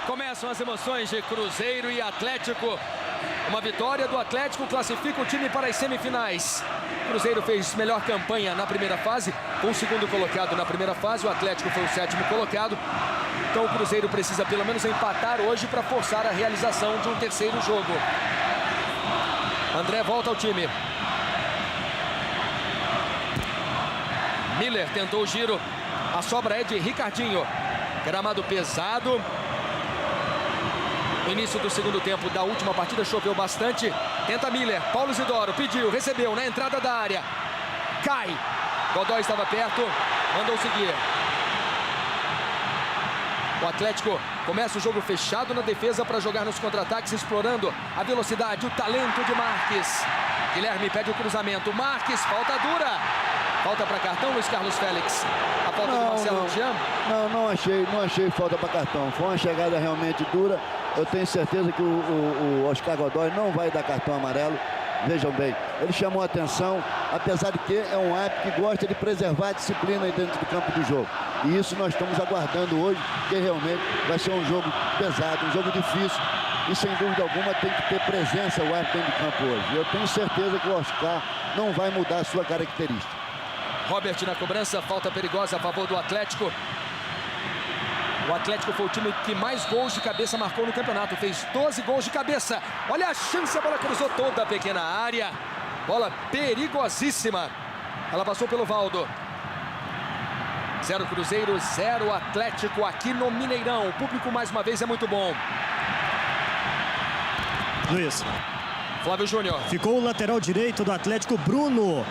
Começam as emoções de Cruzeiro e Atlético. Uma vitória do Atlético classifica o time para as semifinais. O Cruzeiro fez melhor campanha na primeira fase, com o segundo colocado na primeira fase. O Atlético foi o sétimo colocado. Então o Cruzeiro precisa pelo menos empatar hoje para forçar a realização de um terceiro jogo. André volta ao time. Miller tentou o giro. A sobra é de Ricardinho. Gramado pesado. No início do segundo tempo da última partida choveu bastante. Tenta Miller. Paulo Isidoro pediu, recebeu na entrada da área. Cai. Godoy estava perto. Mandou seguir. O Atlético começa o jogo fechado na defesa para jogar nos contra-ataques, explorando a velocidade, o talento de Marques. Guilherme pede o cruzamento. Marques, falta dura. Falta para cartão, Luiz Carlos Félix. A falta do Marcelo Jean. Não achei falta para cartão. Foi uma chegada realmente dura. Eu tenho certeza que o Oscar Godoy não vai dar cartão amarelo. Vejam bem, ele chamou a atenção, apesar de que é um árbitro que gosta de preservar a disciplina aí dentro do campo do jogo. E isso nós estamos aguardando hoje, porque realmente vai ser um jogo pesado, um jogo difícil. E sem dúvida alguma tem que ter presença o árbitro dentro do campo hoje. Eu tenho certeza que o Oscar não vai mudar a sua característica. Robert na cobrança, falta perigosa a favor do Atlético. O Atlético foi o time que mais gols de cabeça marcou no campeonato. Fez 12 gols de cabeça. Olha a chance, a bola cruzou toda a pequena área. Bola perigosíssima. Ela passou pelo Valdo. 0 Cruzeiro, 0 Atlético aqui no Mineirão. O público mais uma vez é muito bom. Luiz. Flávio Júnior. Ficou o lateral direito do Atlético, Bruno.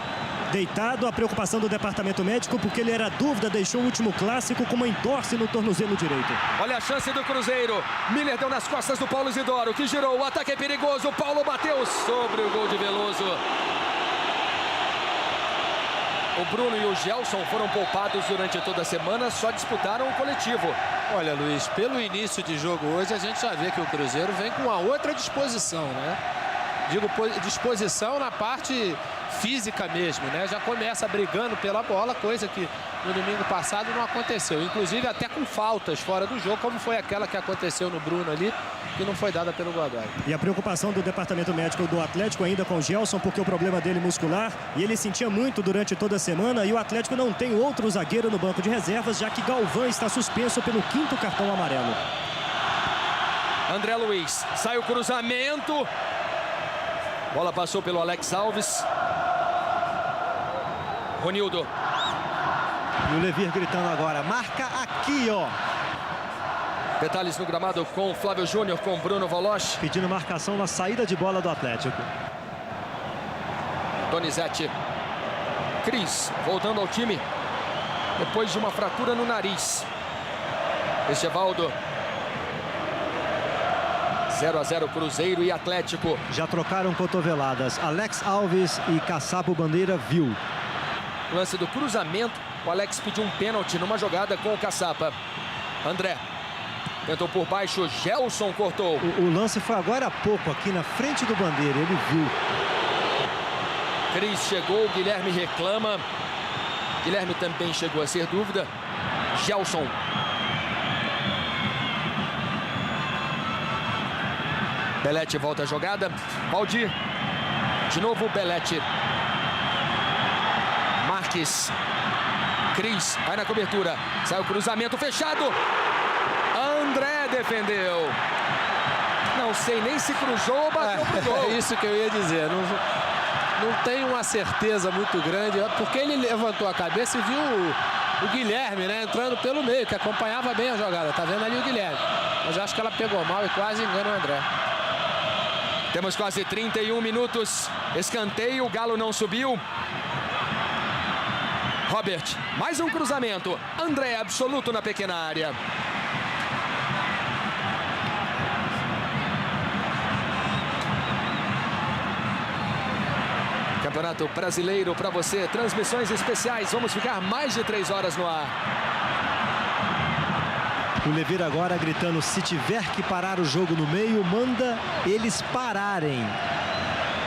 Deitado, a preocupação do departamento médico, porque ele era dúvida, deixou o último clássico com uma entorse no tornozelo direito. Olha a chance do Cruzeiro. Miller deu nas costas do Paulo Isidoro, que girou. O ataque é perigoso. O Paulo bateu sobre o gol de Veloso. O Bruno e o Gelson foram poupados durante toda a semana, só disputaram o coletivo. Olha, Luiz, pelo início de jogo hoje, a gente já vê que o Cruzeiro vem com uma outra disposição, né? Digo, disposição na parte física mesmo, né? Já começa brigando pela bola, coisa que no domingo passado não aconteceu. Inclusive até com faltas fora do jogo, como foi aquela que aconteceu no Bruno ali, que não foi dada pelo Godoy. E a preocupação do departamento médico do Atlético ainda com o Gelson, porque o problema dele muscular, e ele sentia muito durante toda a semana, e o Atlético não tem outro zagueiro no banco de reservas, já que Galvão está suspenso pelo 5º cartão amarelo. André Luiz, sai o cruzamento. Bola passou pelo Alex Alves. Ronildo. E o Levir gritando agora, marca aqui, ó. Detalhes no gramado com Flávio Júnior, com Bruno Voloche. Pedindo marcação na saída de bola do Atlético. Donizete. Cris, voltando ao time. Depois de uma fratura no nariz. Estevaldo. 0-0 Cruzeiro e Atlético. Já trocaram cotoveladas. Alex Alves e Caçapo Bandeira viu. Lance do cruzamento. O Alex pediu um pênalti numa jogada com o Caçapa. André. Tentou por baixo. Gelson cortou. O lance foi agora há pouco, aqui na frente do Bandeira. Ele viu. Cris chegou. Guilherme reclama. Guilherme também chegou a ser dúvida. Gelson. Belete volta a jogada. Valdir. De novo Belete. Marques. Cris vai na cobertura. Sai o cruzamento fechado. André defendeu. Não sei nem se cruzou ou bateu pro gol. É isso que eu ia dizer. Não tem uma certeza muito grande. Porque ele levantou a cabeça e viu o Guilherme, né, entrando pelo meio, que acompanhava bem a jogada. Tá vendo ali o Guilherme. Mas eu acho que ela pegou mal e quase engana o André. Temos quase 31 minutos. Escanteio, o Galo não subiu. Robert, mais um cruzamento. André absoluto na pequena área. Campeonato Brasileiro para você. Transmissões especiais. Vamos ficar mais de 3 horas no ar. O Levir agora gritando, se tiver que parar o jogo no meio, manda eles pararem.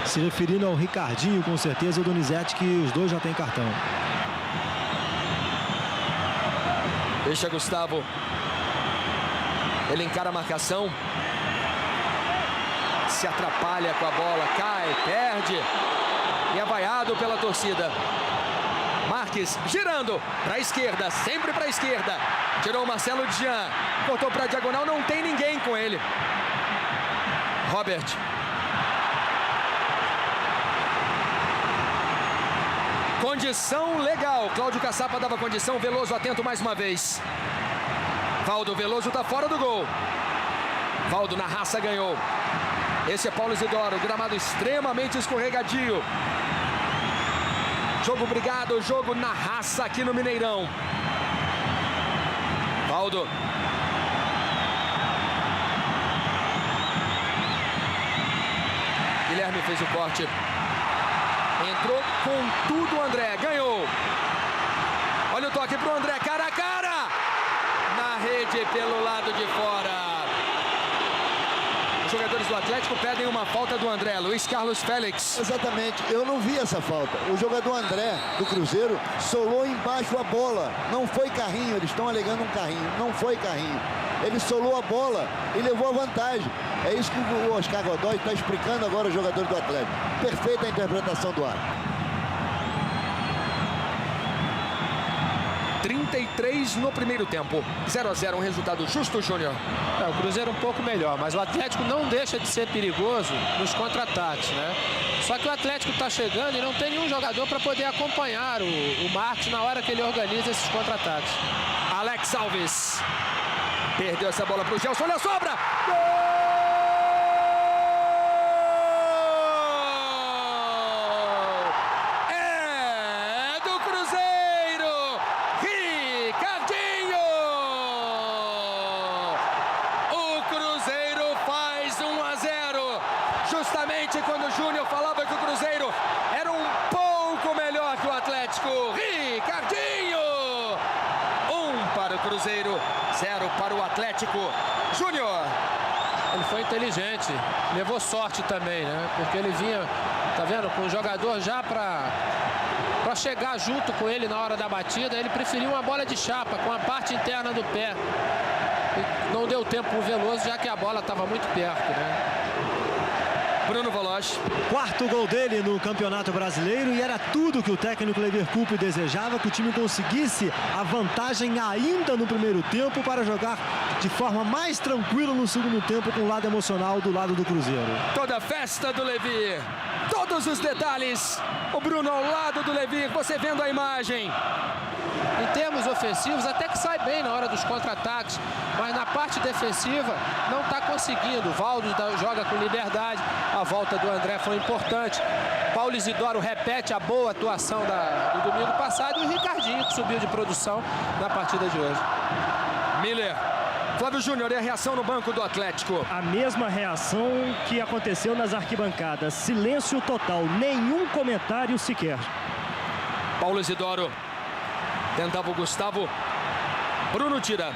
Se referindo ao Ricardinho, com certeza, o Donizete, que os dois já têm cartão. Deixa Gustavo. Ele encara a marcação. Se atrapalha com a bola, cai, perde. E é vaiado pela torcida. Marques girando para a esquerda, sempre para a esquerda. Tirou o Marcelo Dian, cortou para a diagonal, não tem ninguém com ele. Robert. Condição legal. Cláudio Caçapa dava condição. Veloso atento mais uma vez. Valdo. Veloso está fora do gol. Valdo na raça ganhou. Esse é Paulo Isidoro. Gramado extremamente escorregadio. Jogo brigado, jogo na raça aqui no Mineirão. Valdo. Guilherme fez o corte. Entrou com tudo o André. Ganhou. Olha o toque pro André. Cara a cara. Na rede pelo lado de fora. Os jogadores do Atlético pedem uma falta do André. Luiz Carlos Félix. Exatamente, eu não vi essa falta. O jogador André, do Cruzeiro, solou embaixo a bola. Não foi carrinho, eles estão alegando um carrinho. Não foi carrinho. Ele solou a bola e levou a vantagem. É isso que o Oscar Godoy está explicando agora aos jogadores do Atlético. Perfeita a interpretação do árbitro. 33 no primeiro tempo. 0-0, um resultado justo, Júnior. O Cruzeiro um pouco melhor, mas o Atlético não deixa de ser perigoso nos contra-ataques, né? Só que o Atlético está chegando e não tem nenhum jogador para poder acompanhar o Marques na hora que ele organiza esses contra-ataques. Alex Alves. Perdeu essa bola para o Gelson. Olha a sobra! Gol! Justamente quando o Júnior falava que o Cruzeiro era um pouco melhor que o Atlético. Ricardinho! 1 para o Cruzeiro, 0 para o Atlético. Júnior. Ele foi inteligente, levou sorte também, né? Porque ele vinha, tá vendo, com o jogador já para chegar junto com ele na hora da batida. Ele preferiu uma bola de chapa com a parte interna do pé. E não deu tempo pro Veloso, já que a bola estava muito perto, né? Bruno Voloch. Quarto gol dele no Campeonato Brasileiro e era tudo que o técnico Lever Coupe desejava, que o time conseguisse a vantagem ainda no primeiro tempo para jogar de forma mais tranquila no segundo tempo com o lado emocional do lado do Cruzeiro. Toda a festa do Levi, todos os detalhes, o Bruno ao lado do Levi, você vendo a imagem. Em termos ofensivos, até que sai bem na hora dos contra-ataques, mas na parte defensiva não está conseguindo. O Valdo joga com liberdade, a volta do André foi importante. Paulo Isidoro repete a boa atuação do domingo passado e o Ricardinho, que subiu de produção na partida de hoje. Miller. Flávio Júnior, e a reação no banco do Atlético? A mesma reação que aconteceu nas arquibancadas. Silêncio total, nenhum comentário sequer. Paulo Isidoro. Tentava o Gustavo. Bruno tira.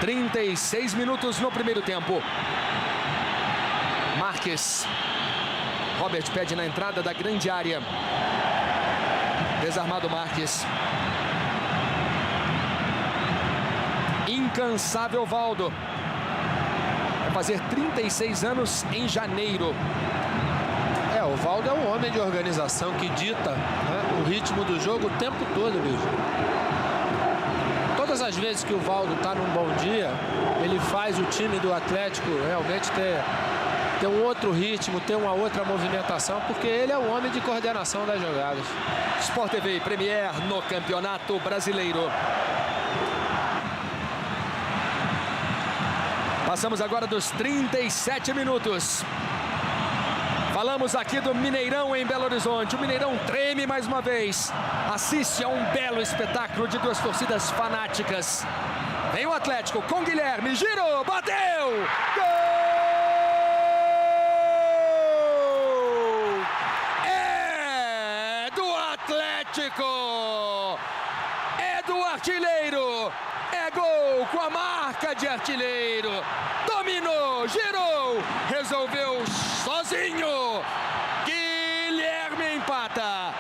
36 minutos no primeiro tempo. Marques. Robert pede na entrada da grande área. Desarmado Marques. Incansável Valdo. Vai fazer 36 anos em janeiro. O Valdo é um homem de organização que dita, né, o ritmo do jogo o tempo todo, mesmo. Todas as vezes que o Valdo está num bom dia, ele faz o time do Atlético realmente ter um outro ritmo, ter uma outra movimentação, porque ele é o homem de coordenação das jogadas. Sport TV Premier no Campeonato Brasileiro. Passamos agora dos 37 minutos. Falamos aqui do Mineirão em Belo Horizonte. O Mineirão treme mais uma vez. Assiste a um belo espetáculo de duas torcidas fanáticas. Vem o Atlético com Guilherme. Girou, bateu! Gol! É do Atlético! É do artilheiro! É gol com a marca de artilheiro. Dominou, girou, resolveu sozinho. Guilherme empata.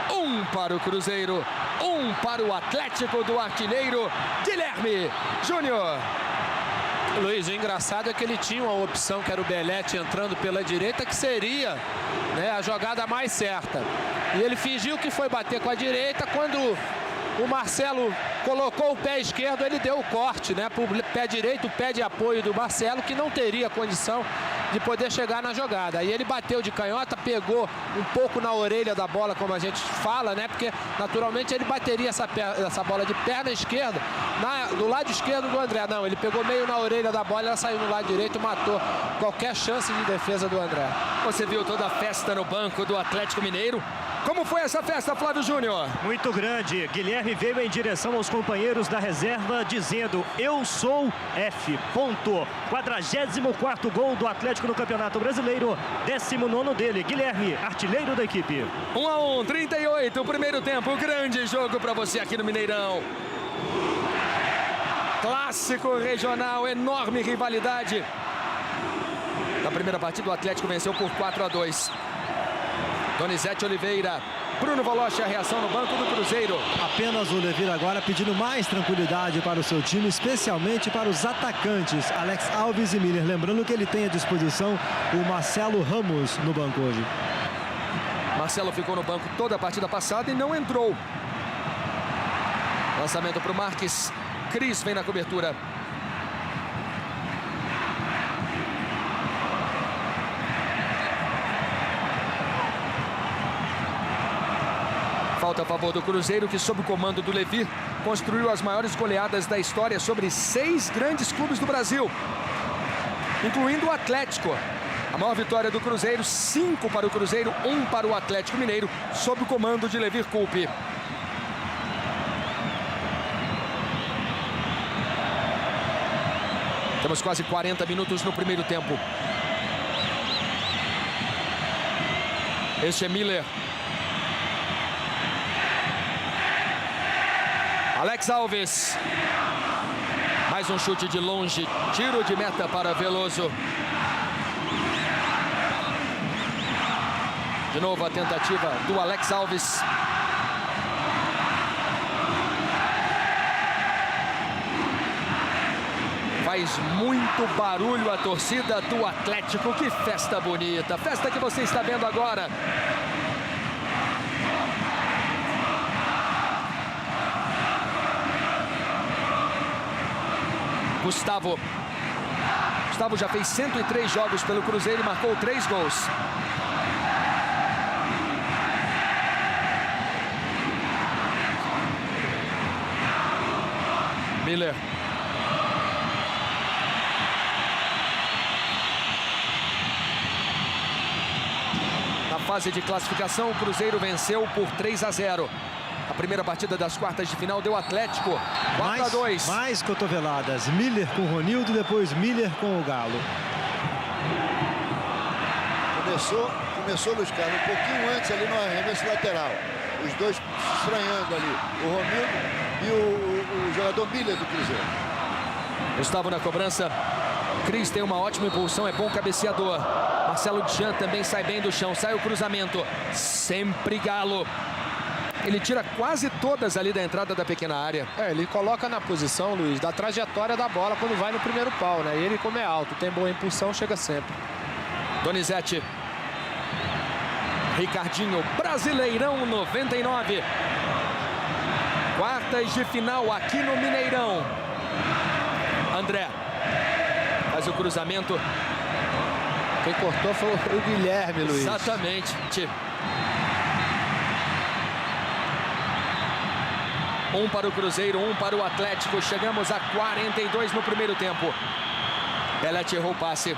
1 para o Cruzeiro, 1 para o Atlético do artilheiro Guilherme Júnior. Luiz, o engraçado é que ele tinha uma opção que era o Belletti entrando pela direita, que seria, né, a jogada mais certa. E ele fingiu que foi bater com a direita. Quando o Marcelo colocou o pé esquerdo, ele deu o corte, né, para o pé direito, o pé de apoio do Marcelo, que não teria condição de poder chegar na jogada. Aí ele bateu de canhota, pegou um pouco na orelha da bola, como a gente fala, né? Porque naturalmente ele bateria essa bola de perna esquerda do lado esquerdo do André. Não, ele pegou meio na orelha da bola, ela saiu no lado direito, matou qualquer chance de defesa do André. Você viu toda a festa no banco do Atlético Mineiro? Como foi essa festa, Flávio Júnior? Muito grande. Guilherme veio em direção aos companheiros da reserva dizendo: eu sou F. Ponto. 44º gol do Atlético no Campeonato Brasileiro. 19º dele. Guilherme, artilheiro da equipe. 1-1, 38, primeiro tempo. Grande jogo para você aqui no Mineirão. Clássico regional, enorme rivalidade. Na primeira partida o Atlético venceu por 4-2. Donizete Oliveira, Bruno Voloche, a reação no banco do Cruzeiro. Apenas o Levir agora pedindo mais tranquilidade para o seu time, especialmente para os atacantes, Alex Alves e Miller. Lembrando que ele tem à disposição o Marcelo Ramos no banco hoje. Marcelo ficou no banco toda a partida passada e não entrou. Lançamento para o Marques. Cris vem na cobertura. Falta a favor do Cruzeiro, que sob o comando do Levir construiu as maiores goleadas da história sobre 6 grandes clubes do Brasil, incluindo o Atlético. A maior vitória do Cruzeiro, 5 para o Cruzeiro, 1 para o Atlético Mineiro, sob o comando de Levir Coupe. Temos quase 40 minutos no primeiro tempo. Este é Miller. Alex Alves. Mais um chute de longe. Tiro de meta para Veloso. De novo a tentativa do Alex Alves. Faz muito barulho a torcida do Atlético. Que festa bonita. Festa que você está vendo agora. Gustavo já fez 103 jogos pelo Cruzeiro e marcou 3 gols. Miller. Na fase de classificação, o Cruzeiro venceu por 3-0. A primeira partida das quartas de final deu Atlético 4-2. Mais cotoveladas. Miller com o Ronildo, depois Miller com o Galo. Começou Luiz Carlos um pouquinho antes ali no arremesso lateral. Os dois se estranhando ali. O Ronildo e o jogador Miller do Cruzeiro. Gustavo na cobrança. Cris tem uma ótima impulsão, é bom cabeceador. Marcelo Djan também sai bem do chão. Sai o cruzamento. Sempre Galo. Ele tira quase todas ali da entrada da pequena área. Ele coloca na posição, Luiz, da trajetória da bola quando vai no primeiro pau, né? E ele, como é alto, tem boa impulsão, chega sempre. Donizete. Ricardinho, Brasileirão 99. Quartas de final aqui no Mineirão. André faz o cruzamento. Quem cortou foi o Guilherme, Luiz. Exatamente. 1 para o Cruzeiro, 1 para o Atlético. Chegamos a 42 no primeiro tempo. Belletti errou o passe.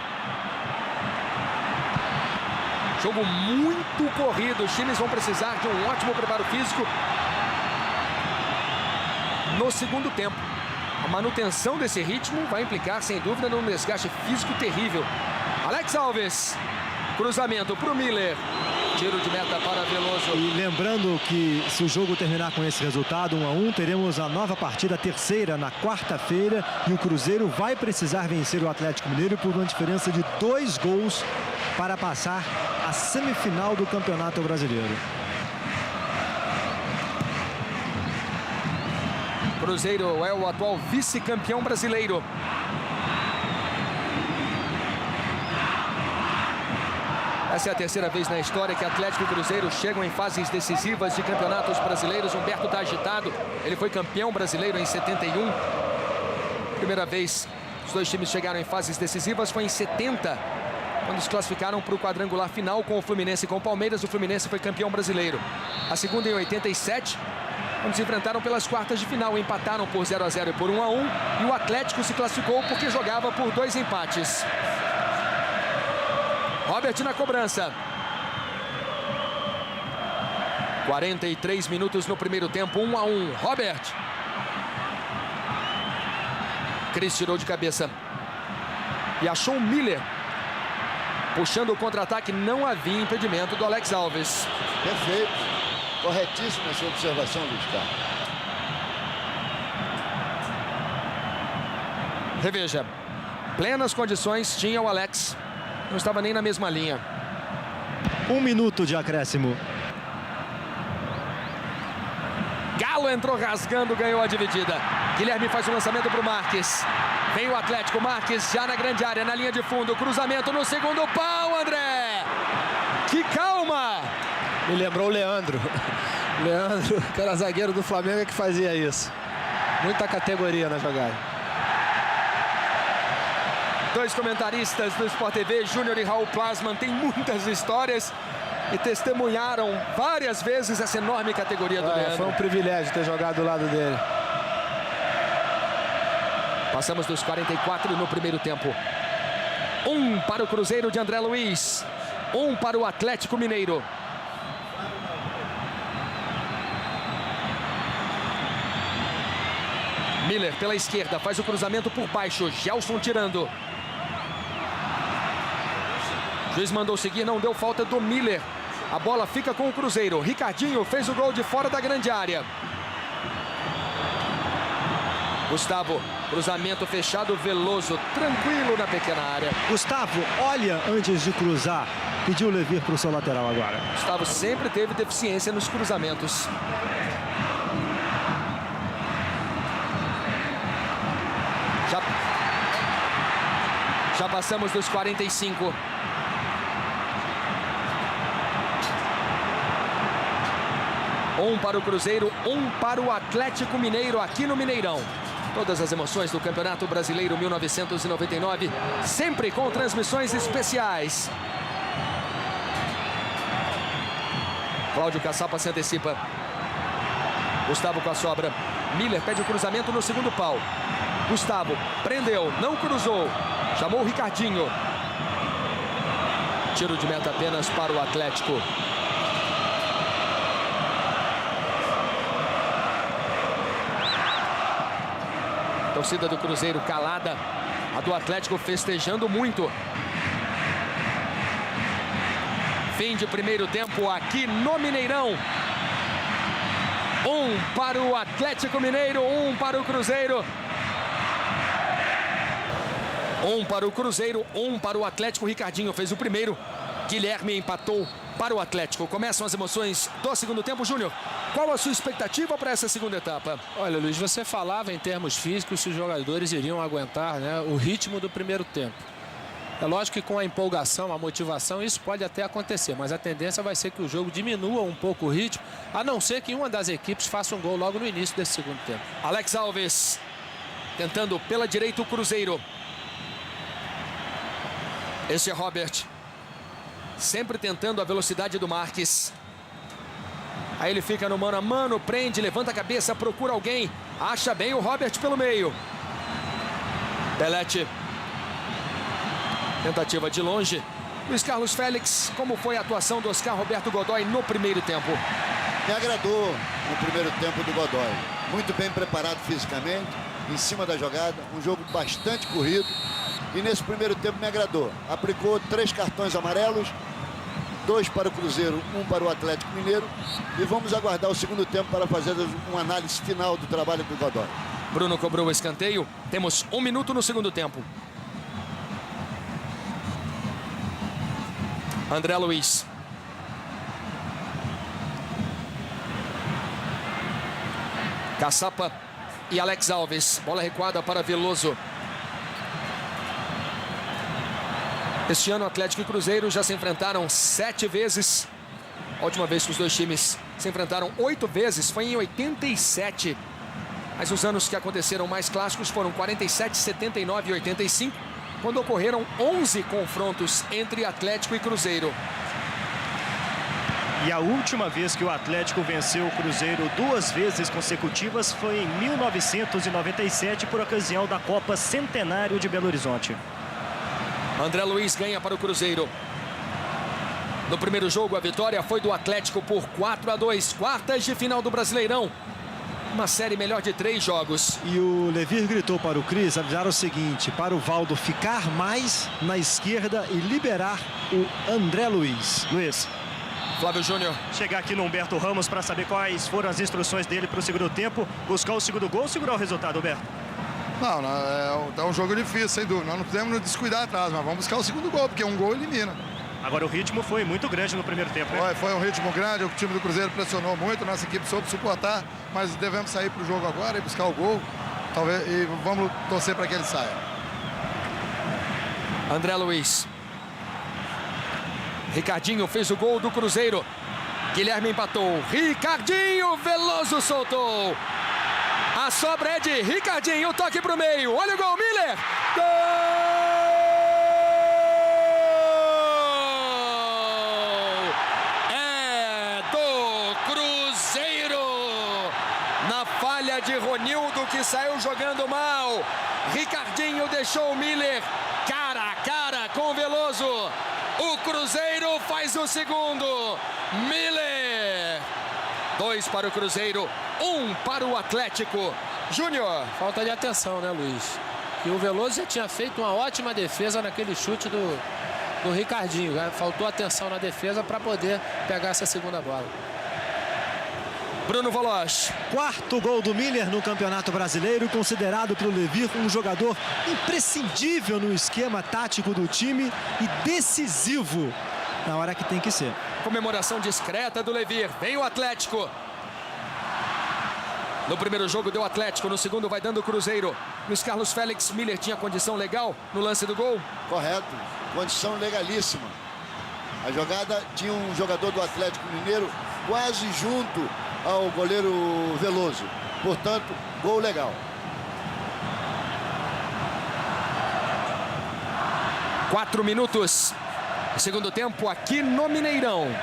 Jogo muito corrido. Os times vão precisar de um ótimo preparo físico no segundo tempo. A manutenção desse ritmo vai implicar, sem dúvida, num desgaste físico terrível. Alex Alves. Cruzamento para o Miller. Tiro de meta para Veloso. E lembrando que se o jogo terminar com esse resultado, 1-1, teremos a nova partida, a terceira, na quarta-feira. E o Cruzeiro vai precisar vencer o Atlético Mineiro por uma diferença de 2 gols para passar a semifinal do Campeonato Brasileiro. Cruzeiro é o atual vice-campeão brasileiro. Essa é a terceira vez na história que Atlético e Cruzeiro chegam em fases decisivas de campeonatos brasileiros. Humberto está agitado. Ele foi campeão brasileiro em 71. Primeira vez os dois times chegaram em fases decisivas foi em 70, quando se classificaram para o quadrangular final com o Fluminense e com o Palmeiras. O Fluminense foi campeão brasileiro. A segunda em 87, quando se enfrentaram pelas quartas de final. Empataram por 0-0 e por 1-1. E o Atlético se classificou porque jogava por 2 empates. Robert na cobrança. 43 minutos no primeiro tempo, 1-1. Robert. Cris tirou de cabeça. E achou o Miller. Puxando o contra-ataque, não havia impedimento do Alex Alves. Perfeito. Corretíssima a sua observação, Luiz Carlos. Reveja. Plenas condições tinha o Alex. Não estava nem na mesma linha. 1 minuto de acréscimo. Galo entrou rasgando, ganhou a dividida. Guilherme faz o lançamento para o Marques. Vem o Atlético, Marques já na grande área, na linha de fundo. Cruzamento no segundo pau, André. Que calma! Me lembrou o Leandro. Leandro, que era zagueiro do Flamengo, que fazia isso. Muita categoria na jogada. Dois comentaristas do Sport TV, Júnior e Raul Plasman, têm muitas histórias e testemunharam várias vezes essa enorme categoria do Leandro. Foi um privilégio ter jogado do lado dele. Passamos dos 44 no primeiro tempo. 1 para o Cruzeiro de André Luiz. 1 para o Atlético Mineiro. Miller pela esquerda, faz o cruzamento por baixo. Gelson tirando. O juiz mandou seguir, não deu falta do Miller. A bola fica com o Cruzeiro. Ricardinho fez o gol de fora da grande área. Gustavo, cruzamento fechado, Veloso, tranquilo na pequena área. Gustavo, olha antes de cruzar. Pediu o Levir para o seu lateral agora. Gustavo sempre teve deficiência nos cruzamentos. Já passamos dos 45. Um para o Cruzeiro, 1 para o Atlético Mineiro aqui no Mineirão. Todas as emoções do Campeonato Brasileiro 1999, sempre com transmissões especiais. Cláudio Caçapa se antecipa. Gustavo com a sobra. Miller pede o cruzamento no segundo pau. Gustavo prendeu, não cruzou. Chamou o Ricardinho. Tiro de meta apenas para o Atlético. Torcida do Cruzeiro calada. A do Atlético festejando muito. Fim de primeiro tempo aqui no Mineirão. 1 para o Atlético Mineiro, 1 para o Cruzeiro. 1 para o Cruzeiro, 1 para o Atlético. Ricardinho fez o primeiro. Guilherme empatou para o Atlético. Começam as emoções do segundo tempo. Júnior, qual a sua expectativa para essa segunda etapa? Olha, Luiz, você falava em termos físicos se os jogadores iriam aguentar, né, o ritmo do primeiro tempo. É lógico que com a empolgação, a motivação, isso pode até acontecer, mas a tendência vai ser que o jogo diminua um pouco o ritmo, a não ser que uma das equipes faça um gol logo no início desse segundo tempo. Alex Alves tentando pela direita o Cruzeiro. Esse é Robert, sempre tentando a velocidade do Marques. Aí ele fica no mano a mano, prende, levanta a cabeça, procura alguém, acha bem o Robert pelo meio. Belete. Tentativa de longe. Luiz Carlos Félix, como foi a atuação do Oscar Roberto Godoy no primeiro tempo? Me agradou no primeiro tempo do Godoy. Muito bem preparado fisicamente, em cima da jogada, um jogo bastante corrido. E nesse primeiro tempo me agradou. Aplicou 3 cartões amarelos, 2 para o Cruzeiro, 1 para o Atlético Mineiro. E vamos aguardar o segundo tempo para fazer uma análise final do trabalho do Godoy. Bruno cobrou o escanteio. Temos 1 minuto no segundo tempo. André Luiz. Caçapa e Alex Alves. Bola recuada para Veloso. Este ano, Atlético e Cruzeiro já se enfrentaram 7 vezes. A última vez que os dois times se enfrentaram 8 vezes foi em 87. Mas os anos que aconteceram mais clássicos foram 47, 79 e 85, quando ocorreram 11 confrontos entre Atlético e Cruzeiro. E a última vez que o Atlético venceu o Cruzeiro 2 vezes consecutivas foi em 1997, por ocasião da Copa Centenário de Belo Horizonte. André Luiz ganha para o Cruzeiro. No primeiro jogo, a vitória foi do Atlético por 4-2. Quartas de final do Brasileirão. Uma série melhor de 3 jogos. E o Levir gritou para o Cris avisar o seguinte, para o Valdo ficar mais na esquerda e liberar o André Luiz. Luiz. Flávio Júnior. Chegar aqui no Humberto Ramos para saber quais foram as instruções dele para o segundo tempo. Buscar o segundo gol ou segurar o resultado, Humberto? Não, é um jogo difícil, sem dúvida. Nós não podemos nos descuidar atrás, mas vamos buscar o segundo gol, porque um gol elimina. Agora o ritmo foi muito grande no primeiro tempo, né? Foi um ritmo grande, o time do Cruzeiro pressionou muito, nossa equipe soube suportar, mas devemos sair para o jogo agora e buscar o gol. Talvez, e vamos torcer para que ele saia. André Luiz. Ricardinho fez o gol do Cruzeiro. Guilherme empatou. Ricardinho, Veloso soltou. A sobra é de Ricardinho, o toque para o meio. Olha o gol, Miller. Gol! É do Cruzeiro. Na falha de Ronildo, que saiu jogando mal. Ricardinho deixou o Miller cara a cara com o Veloso. O Cruzeiro faz o segundo. Miller. 2 para o Cruzeiro, 1 para o Atlético. Júnior. Falta de atenção, né, Luiz? E o Veloso já tinha feito uma ótima defesa naquele chute do Ricardinho. Faltou atenção na defesa para poder pegar essa segunda bola. Bruno Voloz. 4º gol do Miller no Campeonato Brasileiro, considerado pelo Levir um jogador imprescindível no esquema tático do time e decisivo na hora que tem que ser. Comemoração discreta do Levir. Vem o Atlético. No primeiro jogo deu Atlético, no segundo vai dando o Cruzeiro. Luiz Carlos Félix, Miller tinha condição legal no lance do gol? Correto, condição legalíssima. A jogada tinha um jogador do Atlético Mineiro quase junto ao goleiro Veloso. Portanto, gol legal. 4 minutos. Segundo tempo aqui no Mineirão.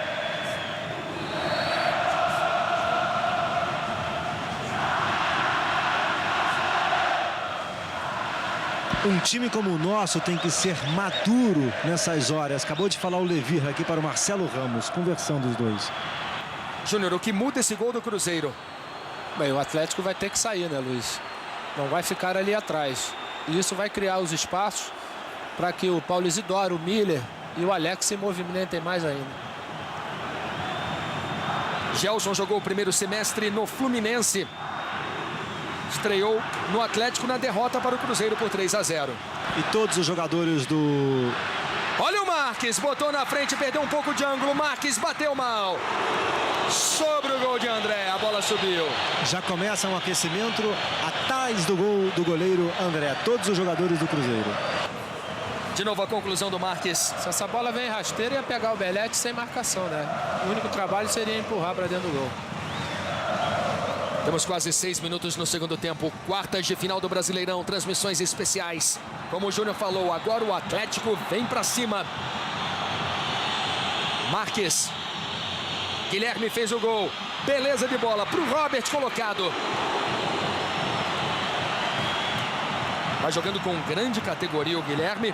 Um time como o nosso tem que ser maduro nessas horas. Acabou de falar o Levir aqui para o Marcelo Ramos, conversando os dois. Júnior, o que muda esse gol do Cruzeiro? Bem, o Atlético vai ter que sair, né, Luiz? Não vai ficar ali atrás. E isso vai criar os espaços para que o Paulo Isidoro, o Miller e o Alex se movimentem mais ainda. Gelson jogou o primeiro semestre no Fluminense. Estreou no Atlético na derrota para o Cruzeiro por 3-0. E todos os jogadores do... Olha o Marques, botou na frente, perdeu um pouco de ângulo. Marques bateu mal. Sobre o gol de André, a bola subiu. Já começa um aquecimento atrás do gol do goleiro André. Todos os jogadores do Cruzeiro. De novo a conclusão do Marques. Se essa bola vem rasteira, ia pegar o Belete sem marcação, né? O único trabalho seria empurrar para dentro do gol. Temos quase 6 minutos no segundo tempo. Quartas de final do Brasileirão, transmissões especiais. Como o Júnior falou, agora o Atlético vem para cima. Marques. Guilherme fez o gol. Beleza de bola para o Robert colocado. Vai jogando com grande categoria o Guilherme.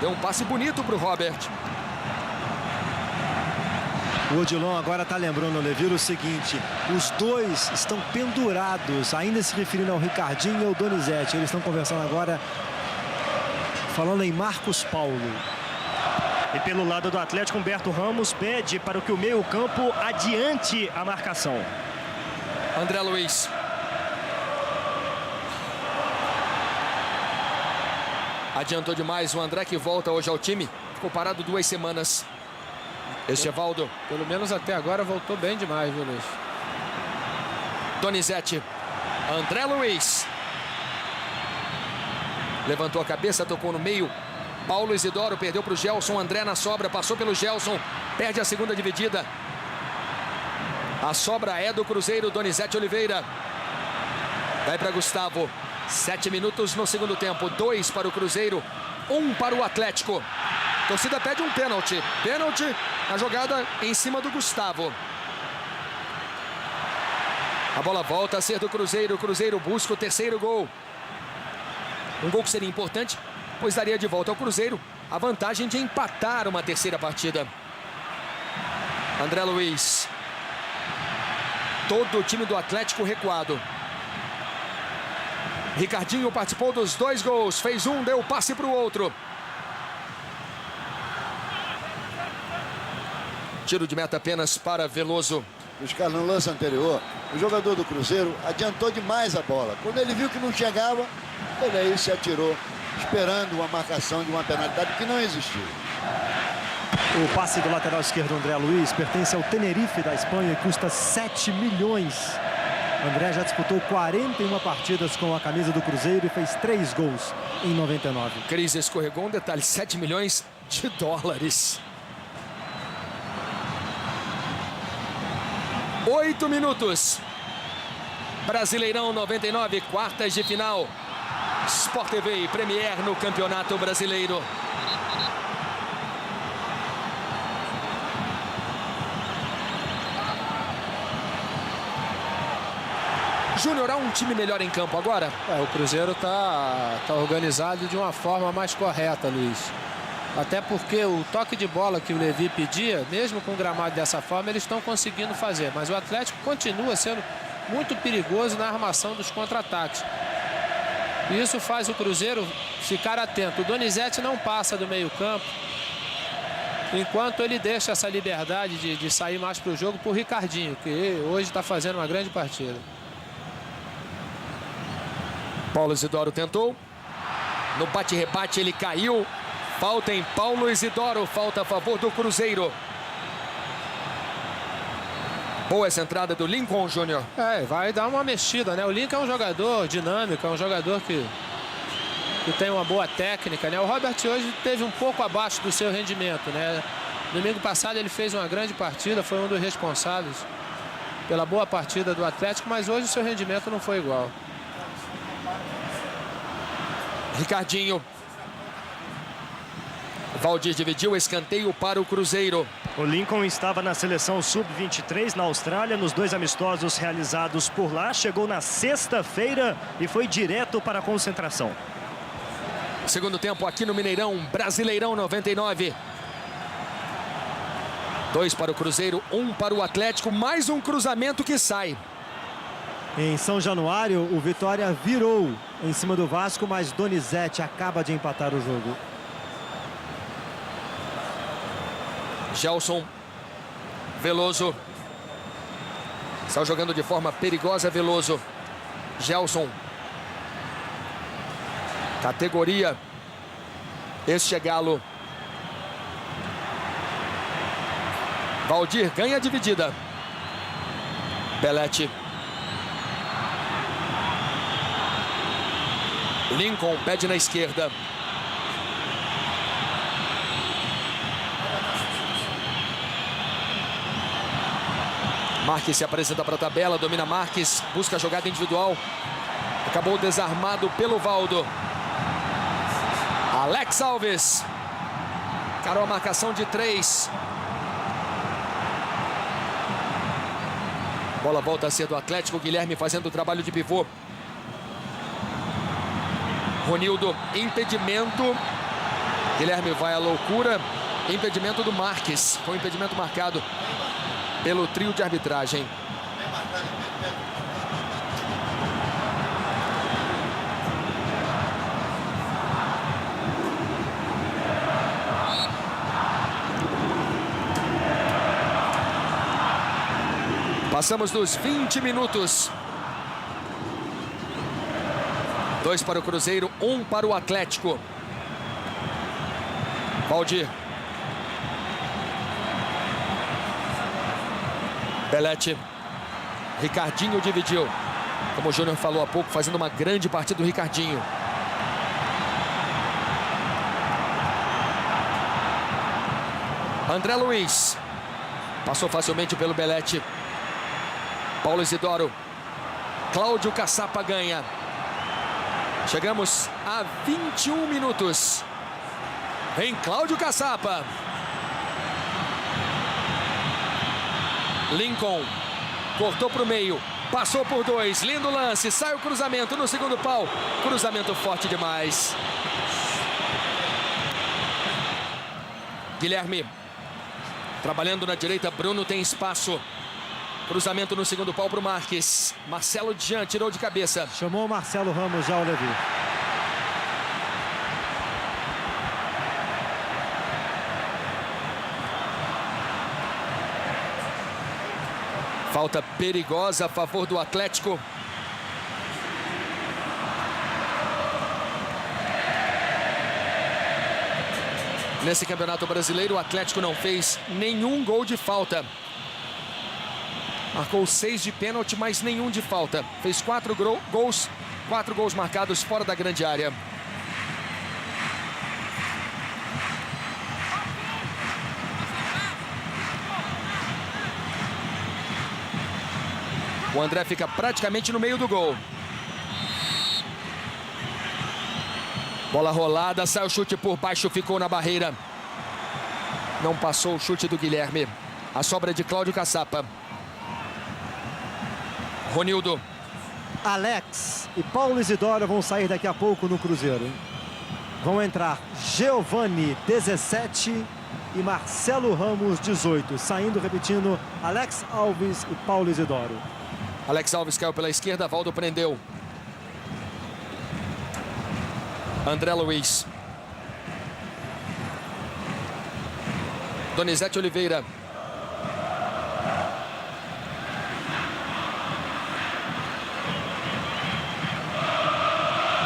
Deu um passe bonito para o Robert. O Odilon agora está lembrando ao Levir o seguinte: os dois estão pendurados, ainda se referindo ao Ricardinho e ao Donizete. Eles estão conversando agora, falando em Marcos Paulo. E pelo lado do Atlético, Humberto Ramos pede para que o meio-campo adiante a marcação. André Luiz. Adiantou demais o André, que volta hoje ao time. Ficou parado 2 semanas. Echevaldo. Pelo menos até agora voltou bem demais, viu, Luiz? Donizete. André Luiz. Levantou a cabeça, tocou no meio. Paulo Isidoro perdeu para o Gelson. André na sobra, passou pelo Gelson. Perde a segunda dividida. A sobra é do Cruzeiro, Donizete Oliveira. Vai para Gustavo. 7 minutos no segundo tempo. 2 para o Cruzeiro, 1 para o Atlético. A torcida pede um pênalti. Pênalti na jogada em cima do Gustavo. A bola volta a ser do Cruzeiro. O Cruzeiro busca o terceiro gol. Um gol que seria importante, pois daria de volta ao Cruzeiro a vantagem de empatar uma terceira partida. André Luiz. Todo o time do Atlético recuado. Ricardinho participou dos 2 gols. Fez um, deu passe para o outro. Tiro de meta apenas para Veloso. Buscar no lance anterior, o jogador do Cruzeiro adiantou demais a bola. Quando ele viu que não chegava, ele aí se atirou, esperando uma marcação de uma penalidade que não existiu. O passe do lateral esquerdo André Luiz pertence ao Tenerife da Espanha e custa 7 milhões. André já disputou 41 partidas com a camisa do Cruzeiro e fez 3 gols em 99. Cris escorregou, um detalhe, 7 milhões de dólares. 8 minutos. Brasileirão 99, quartas de final. Sport TV e Premier no Campeonato Brasileiro. Júnior, há um time melhor em campo agora? O Cruzeiro tá organizado de uma forma mais correta, Luiz. Até porque o toque de bola que o Levi pedia, mesmo com o gramado dessa forma, eles estão conseguindo fazer. Mas o Atlético continua sendo muito perigoso na armação dos contra-ataques. E isso faz o Cruzeiro ficar atento. O Donizete não passa do meio-campo, enquanto ele deixa essa liberdade de sair mais para o jogo para o Ricardinho, que hoje está fazendo uma grande partida. Paulo Isidoro tentou. No bate-rebate ele caiu. Falta em Paulo Isidoro. Falta a favor do Cruzeiro. Boa essa entrada do Lincoln Júnior. Vai dar uma mexida, né? O Lincoln é um jogador dinâmico, é um jogador que tem uma boa técnica, né? O Robert hoje teve um pouco abaixo do seu rendimento, né? Domingo passado ele fez uma grande partida, foi um dos responsáveis pela boa partida do Atlético, mas hoje o seu rendimento não foi igual. Ricardinho. Valdir dividiu, escanteio para o Cruzeiro. O Lincoln estava na seleção sub-23 na Austrália, nos 2 amistosos realizados por lá. Chegou na sexta-feira e foi direto para a concentração. Segundo tempo aqui no Mineirão, Brasileirão 99. 2 para o Cruzeiro, 1 para o Atlético. Mais um cruzamento que sai. Em São Januário, o Vitória virou em cima do Vasco, mas Donizete acaba de empatar o jogo. Gelson. Veloso. Está jogando de forma perigosa, Veloso. Gelson. Categoria. Este é Galo. Valdir ganha a dividida. Belete. Lincoln pede na esquerda. Marques se apresenta para a tabela, domina Marques, busca a jogada individual. Acabou desarmado pelo Valdo. Alex Alves. Carou a marcação de 3. Bola volta a ser do Atlético, Guilherme fazendo o trabalho de pivô. Ronildo, impedimento. Guilherme vai à loucura. Impedimento do Marques. Foi um impedimento marcado pelo trio de arbitragem. Passamos dos 20 minutos. 2 para o Cruzeiro, 1 para o Atlético. Valdir. Belete. Ricardinho dividiu. Como o Júnior falou há pouco, fazendo uma grande partida do Ricardinho. André Luiz. Passou facilmente pelo Belete. Paulo Isidoro. Cláudio Caçapa ganha. Chegamos a 21 minutos. Vem Cláudio Caçapa. Lincoln. Cortou para o meio. Passou por 2. Lindo lance. Sai o cruzamento no segundo pau. Cruzamento forte demais. Guilherme. Trabalhando na direita. Bruno tem espaço. Cruzamento no segundo pau para o Marques. Marcelo Jean tirou de cabeça. Chamou o Marcelo Ramos já, o Levi. Falta perigosa a favor do Atlético. Nesse Campeonato Brasileiro, o Atlético não fez nenhum gol de falta. Marcou 6 de pênalti, mas nenhum de falta. Fez 4 gols marcados fora da grande área. O André fica praticamente no meio do gol. Bola rolada, sai o chute por baixo, ficou na barreira. Não passou o chute do Guilherme. A sobra de Cláudio Caçapa. Ronildo. Alex e Paulo Isidoro vão sair daqui a pouco no Cruzeiro. Vão entrar Giovani, 17, e Marcelo Ramos, 18. Saindo, repetindo, Alex Alves e Paulo Isidoro. Alex Alves caiu pela esquerda, Valdo prendeu. André Luiz. Donizete Oliveira.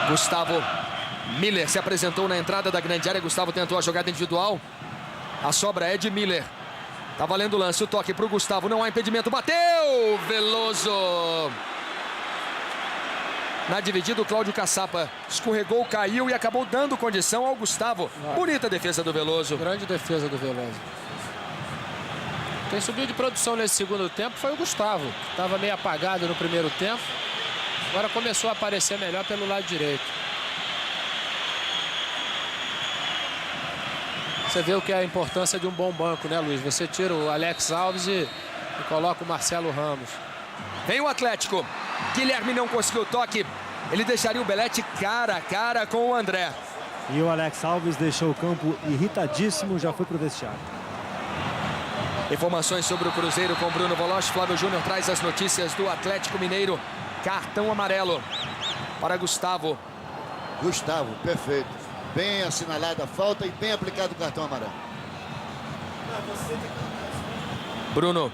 Gustavo Miller se apresentou na entrada da grande área. Gustavo tentou a jogada individual. A sobra é de Miller. Tá valendo o lance. O toque para o Gustavo. Não há impedimento. Bateu! Veloso. Na dividida, o Cláudio Caçapa escorregou, caiu e acabou dando condição ao Gustavo. Bonita defesa do Veloso. Grande defesa do Veloso. Quem subiu de produção nesse segundo tempo foi o Gustavo. Estava meio apagado no primeiro tempo. Agora começou a aparecer melhor pelo lado direito. Você vê o que é a importância de um bom banco, né, Luiz? Você tira o Alex Alves e coloca o Marcelo Ramos. Vem o Atlético. Guilherme não conseguiu o toque. Ele deixaria o Belete cara a cara com o André. E o Alex Alves deixou o campo irritadíssimo, já foi pro vestiário. Informações sobre o Cruzeiro com Bruno Voloche. Flávio Júnior traz as notícias do Atlético Mineiro. Cartão amarelo para Gustavo. Gustavo, perfeito. Bem assinalada a falta e bem aplicado o cartão amarelo. Bruno.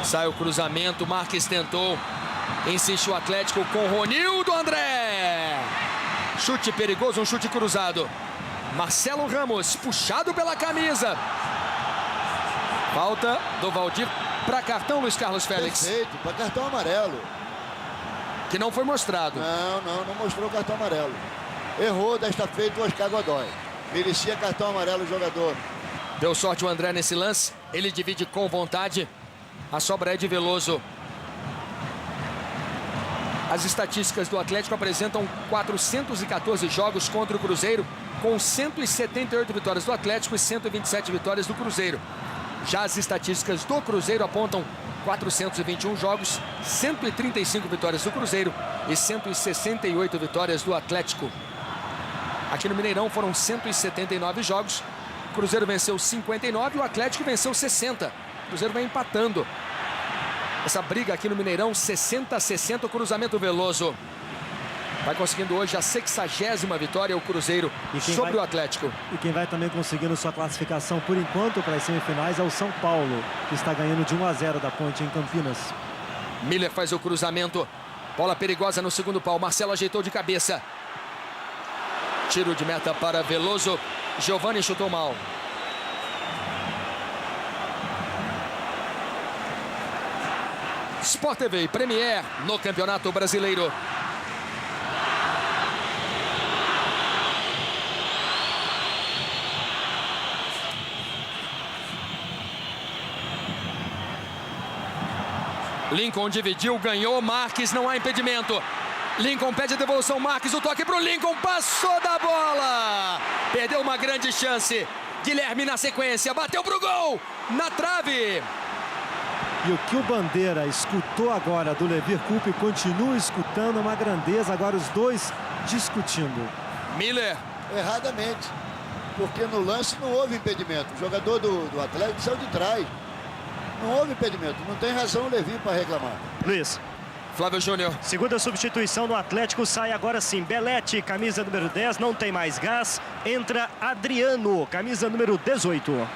Sai o cruzamento, Marques tentou. Insiste o Atlético com Ronildo. André. Chute perigoso, um chute cruzado. Marcelo Ramos, puxado pela camisa. Falta do Valdir para cartão, Luiz Carlos Félix. Perfeito, para cartão amarelo. Que não foi mostrado. Não mostrou o cartão amarelo. Errou desta feita o Oscar Godoy. Merecia cartão amarelo o jogador. Deu sorte o André nesse lance. Ele divide com vontade. A sobra é de Veloso. As estatísticas do Atlético apresentam 414 jogos contra o Cruzeiro, com 178 vitórias do Atlético e 127 vitórias do Cruzeiro. Já as estatísticas do Cruzeiro apontam 421 jogos, 135 vitórias do Cruzeiro e 168 vitórias do Atlético. Aqui no Mineirão foram 179 jogos. O Cruzeiro venceu 59 e o Atlético venceu 60. O Cruzeiro vai empatando. Essa briga aqui no Mineirão, 60-60, o cruzamento Veloso. Vai conseguindo hoje a 60ª vitória o Cruzeiro sobre o Atlético. E quem vai também conseguindo sua classificação por enquanto para as semifinais é o São Paulo, que está ganhando de 1-0 da Ponte em Campinas. Miller faz o cruzamento. Bola perigosa no segundo pau. Marcelo ajeitou de cabeça. Tiro de meta para Veloso. Giovani chutou mal. Sport TV e Premier no Campeonato Brasileiro. Lincoln dividiu, ganhou, Marques, não há impedimento. Lincoln pede a devolução, Marques, o toque para o Lincoln, passou da bola. Perdeu uma grande chance. Guilherme na sequência, bateu pro gol, na trave. E o que o Bandeira escutou agora do Levir Coupe continua escutando, uma grandeza. Agora os dois discutindo. Miller. Erradamente, porque no lance não houve impedimento. O jogador do Atlético saiu de trás. Não houve impedimento, não tem razão o Levir para reclamar. Luiz. Flávio Júnior. Segunda substituição no Atlético, sai agora sim Belletti, camisa número 10, não tem mais gás. Entra Adriano, camisa número 18.